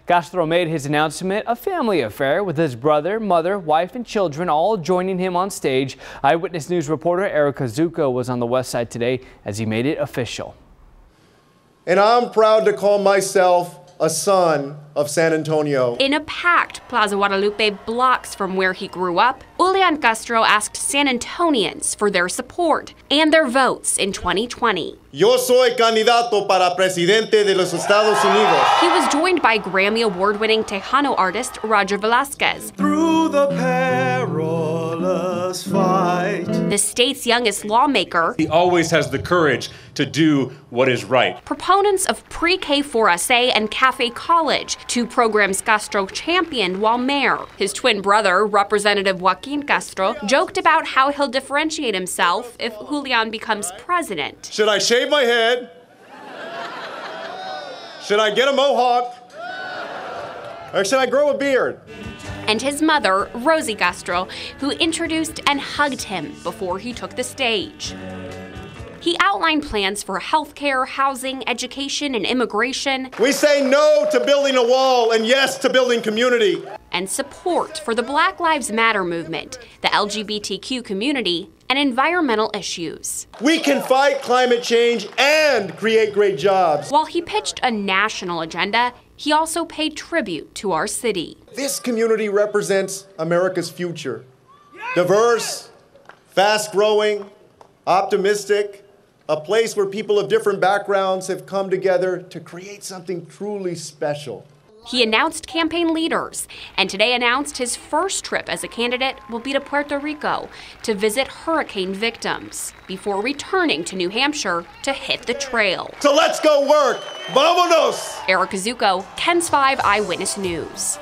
Castro made his announcement a family affair with his brother, mother, wife, and children all joining him on stage. Eyewitness News reporter Erica Zucco was on the west side today as he made it official. And I'm proud to call myself a son of San Antonio. In a packed Plaza Guadalupe blocks from where he grew up, Julian Castro asked San Antonians for their support and their votes in 2020. Yo soy candidato para presidente de los Estados Unidos. He was joined by Grammy Award-winning Tejano artist Roger Velasquez. Through the perilous fight. The state's youngest lawmaker. He always has the courage to do what is right. Proponents of Pre-K4SA and Cafe College, two programs Castro championed while mayor. His twin brother, Representative Joaquin Castro, joked about how he'll differentiate himself if Julian becomes president. Should I shave my head? Should I get a mohawk? Or should I grow a beard? And his mother, Rosie Castro, who introduced and hugged him before he took the stage. He outlined plans for healthcare, housing, education, and immigration. We say no to building a wall and yes to building community. And support for the Black Lives Matter movement, the LGBTQ community, and environmental issues. We can fight climate change and create great jobs. While he pitched a national agenda, he also paid tribute to our city. This community represents America's future. Diverse, fast-growing, optimistic, a place where people of different backgrounds have come together to create something truly special. He announced campaign leaders, and today announced his first trip as a candidate will be to Puerto Rico to visit hurricane victims before returning to New Hampshire to hit the trail. So let's go work. Vámonos! Erica Zucco, KENS 5 Eyewitness News.